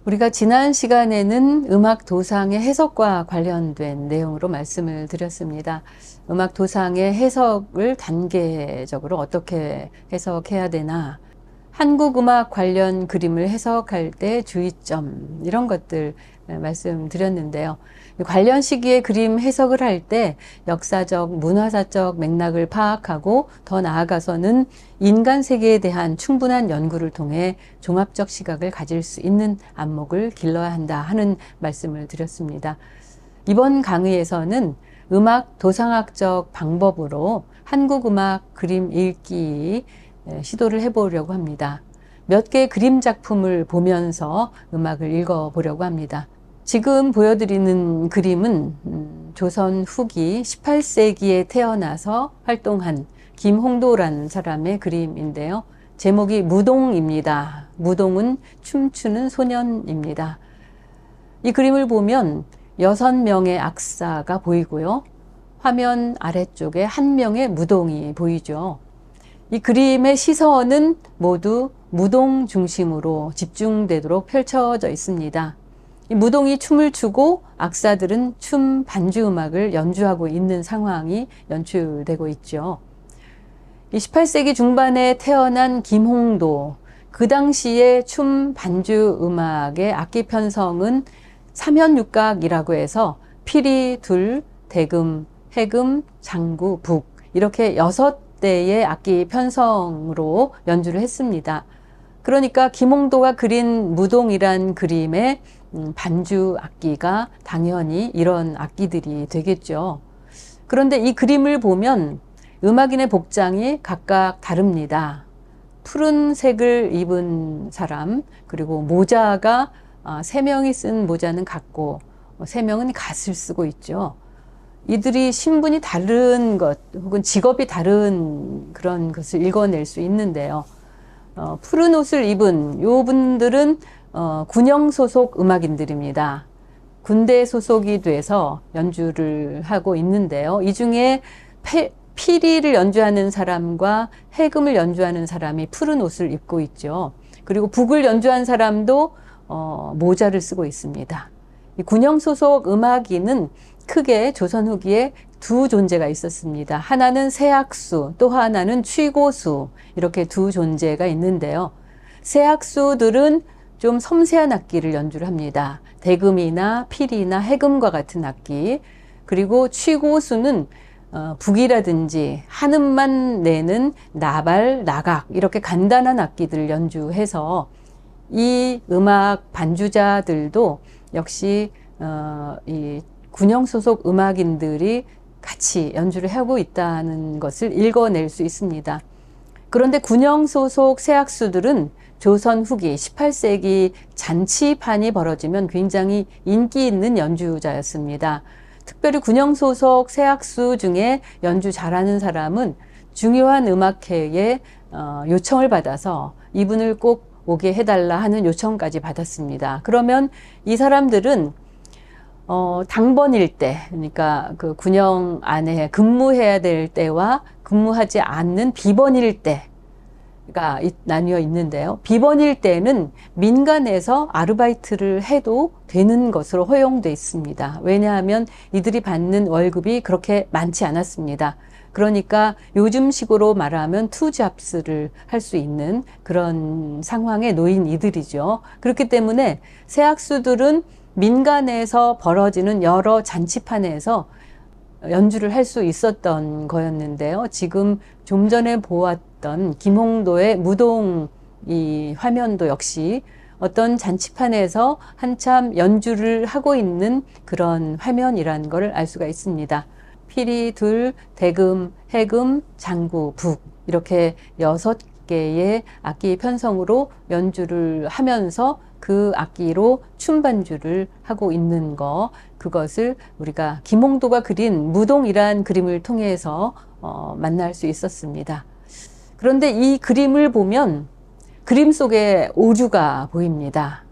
우리가 지난 시간에는 음악 도상의 해석과 관련된 내용으로 말씀을 드렸습니다. 음악 도상의 해석을 단계적으로 어떻게 해석해야 되나, 한국 음악 관련 그림을 해석할 때 주의점, 이런 것들 말씀드렸는데요. 관련 시기의 그림 해석을 할 때 역사적, 문화사적 맥락을 파악하고 더 나아가서는 인간 세계에 대한 충분한 연구를 통해 종합적 시각을 가질 수 있는 안목을 길러야 한다 하는 말씀을 드렸습니다. 이번 강의에서는 음악 도상학적 방법으로 한국 음악 그림 읽기 시도를 해보려고 합니다. 몇 개의 그림 작품을 보면서 음악을 읽어보려고 합니다. 지금 보여드리는 그림은 조선 후기 18세기에 태어나서 활동한 김홍도라는 사람의 그림인데요. 제목이 무동입니다. 무동은 춤추는 소년입니다. 이 그림을 보면 6명의 악사가 보이고요. 화면 아래쪽에 1명의 무동이 보이죠. 이 그림의 시선은 모두 무동 중심으로 집중되도록 펼쳐져 있습니다. 이 무동이 춤을 추고 악사들은 춤 반주 음악을 연주하고 있는 상황이 연출되고 있죠. 이 18세기 중반에 태어난 김홍도, 그 당시에 춤 반주 음악의 악기 편성은 삼현육각이라고 해서 피리, 둘, 대금, 해금, 장구, 북, 이렇게 6대의 악기 편성으로 연주를 했습니다. 그러니까 김홍도가 그린 무동이란 그림의 반주 악기가 당연히 이런 악기들이 되겠죠. 그런데 이 그림을 보면 음악인의 복장이 각각 다릅니다. 푸른색을 입은 사람, 그리고 모자가 3명이 쓴 모자는 같고 3명은 갓을 쓰고 있죠. 이들이 신분이 다른 것 혹은 직업이 다른 그런 것을 읽어낼 수 있는데요. 푸른 옷을 입은 요 분들은 군영 소속 음악인들입니다. 군대 소속이 돼서 연주를 하고 있는데요. 이 중에 피리를 연주하는 사람과 해금을 연주하는 사람이 푸른 옷을 입고 있죠. 그리고 북을 연주한 사람도 모자를 쓰고 있습니다. 이 군영 소속 음악인은 크게 조선 후기에 두 존재가 있었습니다. 하나는 세악수, 또 하나는 취고수, 이렇게 두 존재가 있는데요. 세악수들은 좀 섬세한 악기를 연주를 합니다. 대금이나 피리나 해금과 같은 악기. 그리고 취고수는 북이라든지 한음만 내는 나발, 나각, 이렇게 간단한 악기들을 연주해서 이 음악 반주자들도 역시 이 군영 소속 음악인들이 같이 연주를 하고 있다는 것을 읽어낼 수 있습니다. 그런데 군영 소속 세악수들은 조선 후기 18세기 잔치판이 벌어지면 굉장히 인기 있는 연주자였습니다. 특별히 군영 소속 세악수 중에 연주 잘하는 사람은 중요한 음악회에 요청을 받아서 이분을 꼭 오게 해달라 하는 요청까지 받았습니다. 그러면 이 사람들은 당번일 때, 그러니까 그 군영 안에 근무해야 될 때와 근무하지 않는 비번일 때가 나뉘어 있는데요. 비번일 때는 민간에서 아르바이트를 해도 되는 것으로 허용돼 있습니다. 왜냐하면 이들이 받는 월급이 그렇게 많지 않았습니다. 그러니까 요즘식으로 말하면 투잡스를 할 수 있는 그런 상황에 놓인 이들이죠. 그렇기 때문에 세악수들은 민간에서 벌어지는 여러 잔치판에서 연주를 할 수 있었던 거였는데요. 지금 좀 전에 보았던 김홍도의 무동 이 화면도 역시 어떤 잔치판에서 한참 연주를 하고 있는 그런 화면이라는 것을 알 수가 있습니다. 피리, 둘, 대금, 해금, 장구, 북, 이렇게 6개의 악기 편성으로 연주를 하면서 그 악기로 춤 반주를 하고 있는 거, 그것을 우리가 김홍도가 그린 무동이란 그림을 통해서 만날 수 있었습니다. 그런데 이 그림을 보면 그림 속에 오류가 보입니다.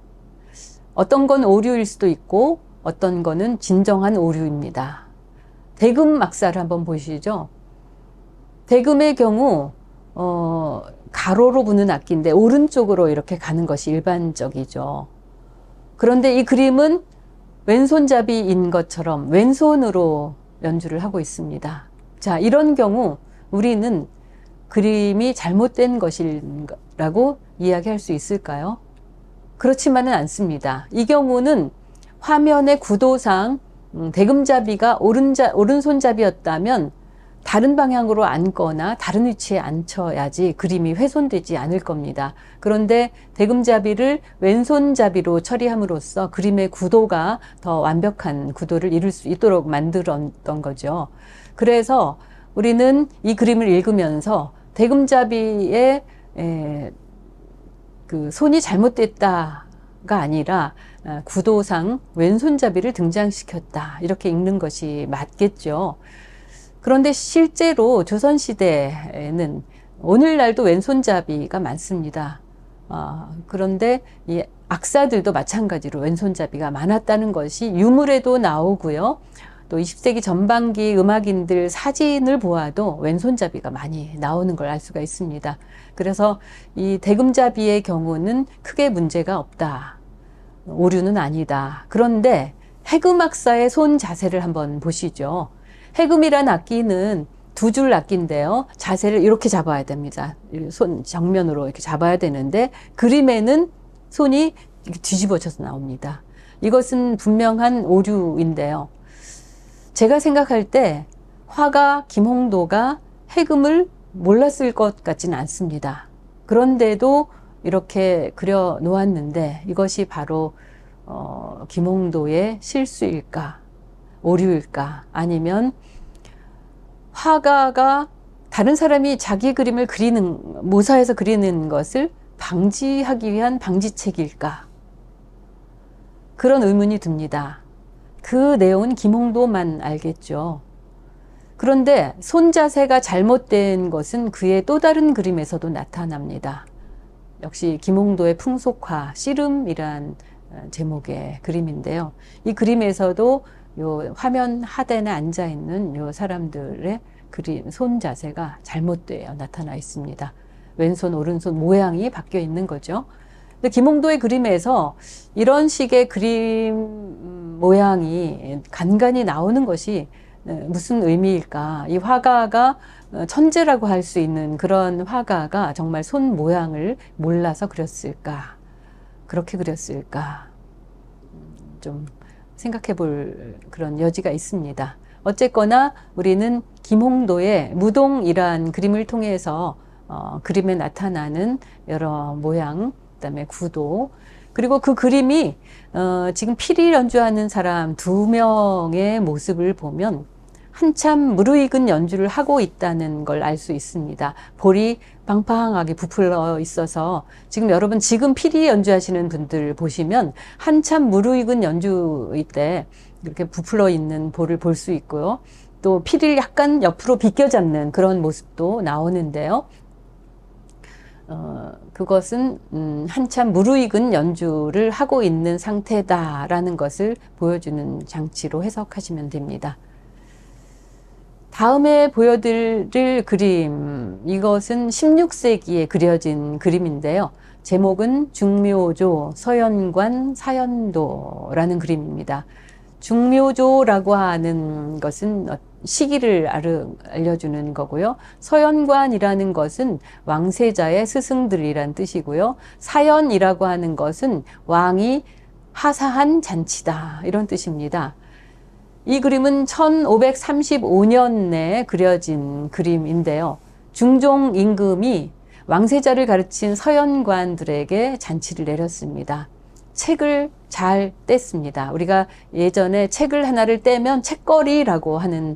어떤 건 오류일 수도 있고 어떤 거는 진정한 오류입니다. 대금 악사를 한번 보시죠. 대금의 경우 가로로 부는 악기인데 오른쪽으로 이렇게 가는 것이 일반적이죠. 그런데 이 그림은 왼손잡이인 것처럼 왼손으로 연주를 하고 있습니다. 자, 이런 경우 우리는 그림이 잘못된 것이라고 이야기할 수 있을까요? 그렇지만은 않습니다. 이 경우는 화면의 구도상 대금잡이가 오른손잡이였다면 다른 방향으로 앉거나 다른 위치에 앉혀야지 그림이 훼손되지 않을 겁니다. 그런데 대금잡이를 왼손잡이로 처리함으로써 그림의 구도가 더 완벽한 구도를 이룰 수 있도록 만들었던 거죠. 그래서 우리는 이 그림을 읽으면서 대금잡이의 그 손이 잘못됐다가 아니라 구도상 왼손잡이를 등장시켰다, 이렇게 읽는 것이 맞겠죠. 그런데 실제로 조선시대에는 오늘날도 왼손잡이가 많습니다. 그런데 이 악사들도 마찬가지로 왼손잡이가 많았다는 것이 유물에도 나오고요. 또 20세기 전반기 음악인들 사진을 보아도 왼손잡이가 많이 나오는 걸 알 수가 있습니다. 그래서 이 대금잡이의 경우는 크게 문제가 없다, 오류는 아니다. 그런데 해금악사의 손 자세를 한번 보시죠. 해금이란 악기는 두 줄 악기인데요. 자세를 이렇게 잡아야 됩니다. 손 정면으로 이렇게 잡아야 되는데 그림에는 손이 이렇게 뒤집어져서 나옵니다. 이것은 분명한 오류인데요. 제가 생각할 때 화가 김홍도가 해금을 몰랐을 것 같지는 않습니다. 그런데도 이렇게 그려 놓았는데 이것이 바로 김홍도의 실수일까, 오류일까, 아니면 화가가 다른 사람이 자기 그림을 모사해서 그리는 것을 방지하기 위한 방지책일까, 그런 의문이 듭니다. 그 내용은 김홍도만 알겠죠. 그런데 손 자세가 잘못된 것은 그의 또 다른 그림에서도 나타납니다. 역시 김홍도의 풍속화, 씨름이란 제목의 그림인데요. 이 그림에서도 요 화면 하단에 앉아 있는 요 사람들의 그림 손 자세가 잘못되어 나타나 있습니다. 왼손 오른손 모양이 바뀌어 있는 거죠. 근데 김홍도의 그림에서 이런 식의 그림 모양이 간간히 나오는 것이 무슨 의미일까? 이 화가가 천재라고 할 수 있는 그런 화가가 정말 손 모양을 몰라서 그렸을까? 그렇게 그렸을까? 좀 생각해 볼 그런 여지가 있습니다. 어쨌거나 우리는 김홍도의 무동이란 그림을 통해서 그림에 나타나는 여러 모양, 그다음에 구도, 그리고 그 그림이 지금 피리 연주하는 사람 2명의 모습을 보면 한참 무르익은 연주를 하고 있다는 걸 알 수 있습니다. 볼이 방팡하게 부풀어 있어서 지금 피리 연주하시는 분들 보시면 한참 무르익은 연주일 때 이렇게 부풀어 있는 볼을 볼 수 있고요. 또 피리를 약간 옆으로 비껴잡는 그런 모습도 나오는데요. 그것은 한참 무르익은 연주를 하고 있는 상태다라는 것을 보여주는 장치로 해석하시면 됩니다. 다음에 보여드릴 그림, 이것은 16세기에 그려진 그림인데요. 제목은 중묘조 서연관 사연도라는 그림입니다. 중묘조라고 하는 것은 시기를 알려주는 거고요. 서연관이라는 것은 왕세자의 스승들이란 뜻이고요. 사연이라고 하는 것은 왕이 하사한 잔치다, 이런 뜻입니다. 이 그림은 1535년에 그려진 그림인데요. 중종 임금이 왕세자를 가르친 서연관들에게 잔치를 내렸습니다. 책을 잘 뗐습니다. 우리가 예전에 책을 하나를 떼면 책거리라고 하는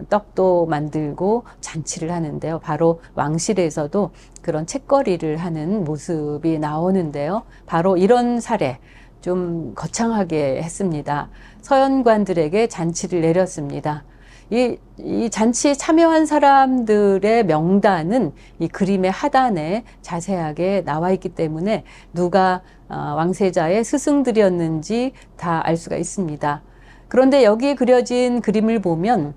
떡도 만들고 잔치를 하는데요. 바로 왕실에서도 그런 책거리를 하는 모습이 나오는데요. 바로 이런 사례, 좀 거창하게 했습니다. 서연관들에게 잔치를 내렸습니다. 이 잔치에 참여한 사람들의 명단은 이 그림의 하단에 자세하게 나와 있기 때문에 누가 왕세자의 스승들이었는지 다 알 수가 있습니다. 그런데 여기에 그려진 그림을 보면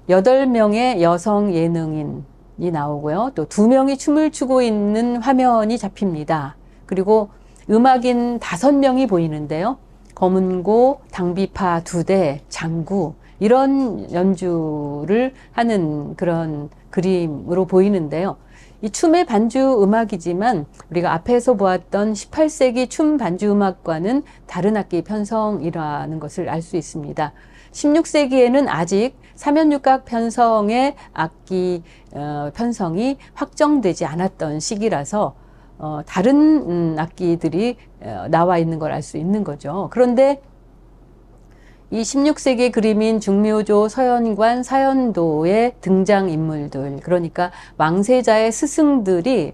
8명의 여성 예능인이 나오고요. 또 2명이 춤을 추고 있는 화면이 잡힙니다. 그리고 음악인 5명이 보이는데요. 검은고, 당비파 2대, 장구 이런 연주를 하는 그런 그림으로 보이는데요. 이 춤의 반주 음악이지만 우리가 앞에서 보았던 18세기 춤 반주 음악과는 다른 악기 편성이라는 것을 알 수 있습니다. 16세기에는 아직 사면육각 편성의 악기 편성이 확정되지 않았던 시기라서 다른 악기들이 나와 있는 걸 알 수 있는 거죠. 그런데 이 16세기 그림인 중묘조, 서연관, 사연도의 등장인물들, 그러니까 왕세자의 스승들이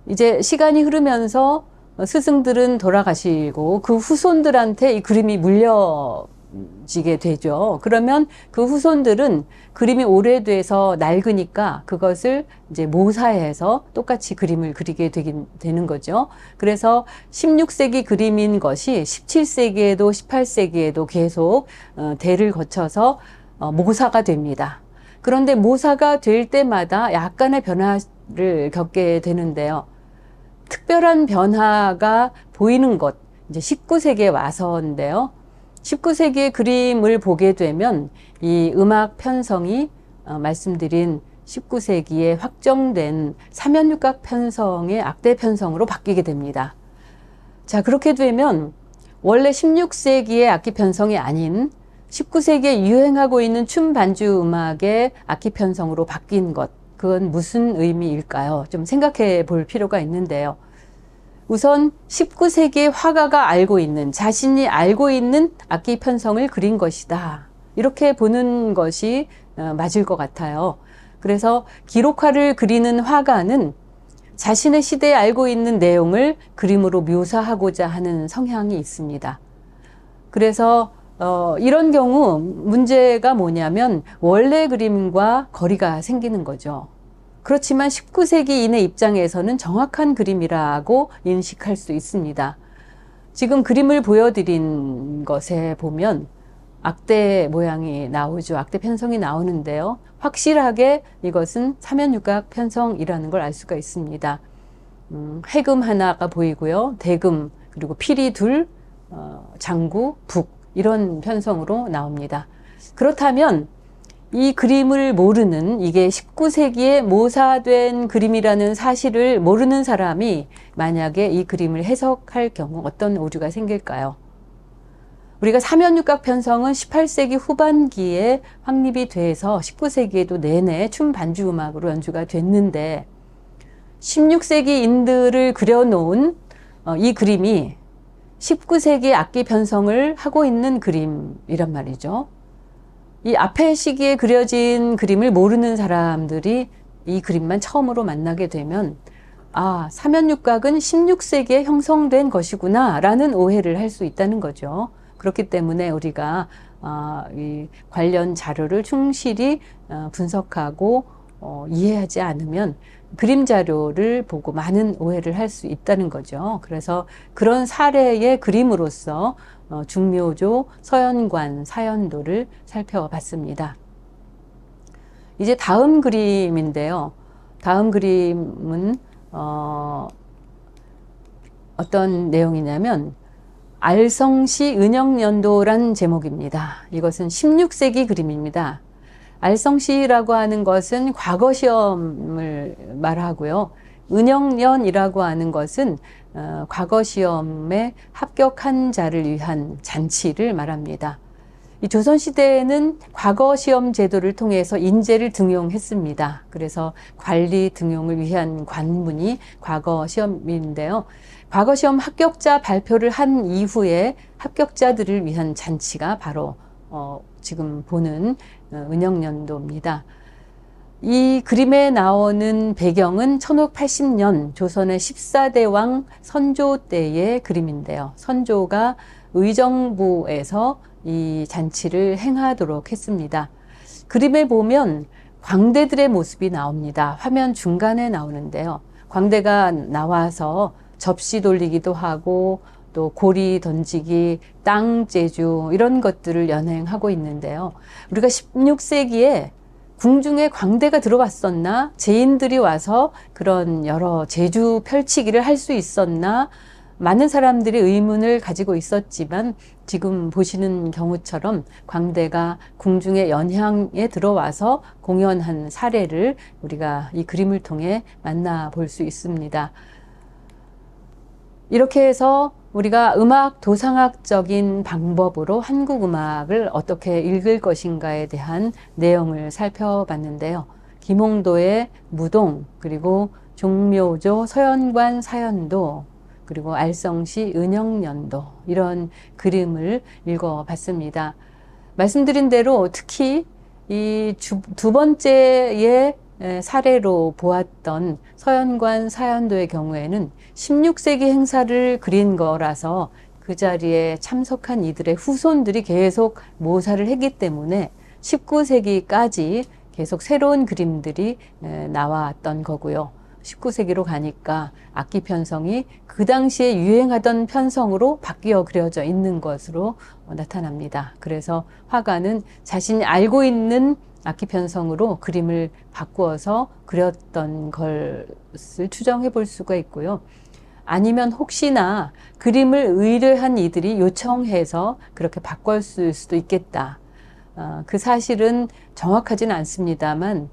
이제 시간이 흐르면서 스승들은 돌아가시고 그 후손들한테 이 그림이 물려지게 되죠. 그러면 그 후손들은 그림이 오래돼서 낡으니까 그것을 이제 모사해서 똑같이 그림을 그리게 되는 거죠. 그래서 16세기 그림인 것이 17세기에도 18세기에도 계속 대를 거쳐서 모사가 됩니다. 그런데 모사가 될 때마다 약간의 변화를 겪게 되는데요. 특별한 변화가 보이는 것, 이제 19세기에 와서인데요. 19세기의 그림을 보게 되면 이 음악 편성이 말씀드린 19세기에 확정된 사면육각 편성의 악대 편성으로 바뀌게 됩니다. 자, 그렇게 되면 원래 16세기의 악기 편성이 아닌 19세기에 유행하고 있는 춤 반주 음악의 악기 편성으로 바뀐 것, 그건 무슨 의미일까요? 좀 생각해 볼 필요가 있는데요. 우선 19세기의 화가가 알고 있는, 자신이 알고 있는 악기 편성을 그린 것이다. 이렇게 보는 것이 맞을 것 같아요. 그래서 기록화를 그리는 화가는 자신의 시대에 알고 있는 내용을 그림으로 묘사하고자 하는 성향이 있습니다. 그래서 이런 경우 문제가 뭐냐면 원래 그림과 거리가 생기는 거죠. 그렇지만 19세기인의 입장에서는 정확한 그림이라고 인식할 수 있습니다. 지금 그림을 보여드린 것에 보면 악대 모양이 나오죠. 악대 편성이 나오는데요. 확실하게 이것은 사면육각 편성이라는 걸 알 수가 있습니다. 해금 하나가 보이고요. 대금, 그리고 피리 둘, 장구, 북 이런 편성으로 나옵니다. 그렇다면 이 그림을 모르는, 이게 19세기에 모사된 그림이라는 사실을 모르는 사람이 만약에 이 그림을 해석할 경우 어떤 오류가 생길까요? 우리가 사면육각 편성은 18세기 후반기에 확립이 돼서 19세기에도 내내 춤 반주 음악으로 연주가 됐는데 16세기인들을 그려놓은 이 그림이 19세기 악기 편성을 하고 있는 그림이란 말이죠. 이 앞의 시기에 그려진 그림을 모르는 사람들이 이 그림만 처음으로 만나게 되면 아, 사면육각은 16세기에 형성된 것이구나 라는 오해를 할 수 있다는 거죠. 그렇기 때문에 우리가 이 관련 자료를 충실히 분석하고 이해하지 않으면 그림 자료를 보고 많은 오해를 할 수 있다는 거죠. 그래서 그런 사례의 그림으로서 중묘조, 서연관, 사연도를 살펴봤습니다. 이제 다음 그림인데요. 다음 그림은 어떤 내용이냐면 알성시 은영연도란 제목입니다. 이것은 16세기 그림입니다. 알성시라고 하는 것은 과거 시험을 말하고요. 은영연이라고 하는 것은 과거 시험에 합격한 자를 위한 잔치를 말합니다. 이 조선시대에는 과거 시험 제도를 통해서 인재를 등용했습니다. 그래서 관리 등용을 위한 관문이 과거 시험인데요. 과거 시험 합격자 발표를 한 이후에 합격자들을 위한 잔치가 바로 지금 보는 은영연도입니다. 이 그림에 나오는 배경은 1580년 조선의 14대 왕 선조 때의 그림인데요. 선조가 의정부에서 이 잔치를 행하도록 했습니다. 그림에 보면 광대들의 모습이 나옵니다. 화면 중간에 나오는데요. 광대가 나와서 접시 돌리기도 하고 또 고리 던지기, 땅 제주 이런 것들을 연행하고 있는데요. 우리가 16세기에 궁중에 광대가 들어왔었나? 제인들이 와서 그런 여러 제주 펼치기를 할 수 있었나? 많은 사람들이 의문을 가지고 있었지만 지금 보시는 경우처럼 광대가 궁중의 연향에 들어와서 공연한 사례를 우리가 이 그림을 통해 만나볼 수 있습니다. 이렇게 해서 우리가 음악 도상학적인 방법으로 한국 음악을 어떻게 읽을 것인가에 대한 내용을 살펴봤는데요. 김홍도의 무동, 그리고 종묘조 서연관 사연도, 그리고 알성시 은영연도, 이런 그림을 읽어봤습니다. 말씀드린 대로 특히 이 두 번째의 사례로 보았던 서연관 사연도의 경우에는 16세기 행사를 그린 거라서 그 자리에 참석한 이들의 후손들이 계속 모사를 했기 때문에 19세기까지 계속 새로운 그림들이 나왔던 거고요. 19세기로 가니까 악기 편성이 그 당시에 유행하던 편성으로 바뀌어 그려져 있는 것으로 나타납니다. 그래서 화가는 자신이 알고 있는 악기 편성으로 그림을 바꾸어서 그렸던 것을 추정해 볼 수가 있고요. 아니면 혹시나 그림을 의뢰한 이들이 요청해서 그렇게 바꿨을 수도 있겠다. 그 사실은 정확하지는 않습니다만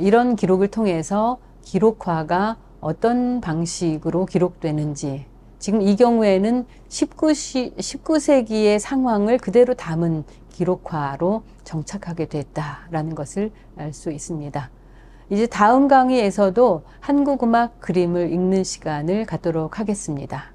이런 기록을 통해서 기록화가 어떤 방식으로 기록되는지, 지금 이 경우에는 19세기의 상황을 그대로 담은 기록화로 정착하게 됐다라는 것을 알 수 있습니다. 이제 다음 강의에서도 한국 음악 그림을 읽는 시간을 갖도록 하겠습니다.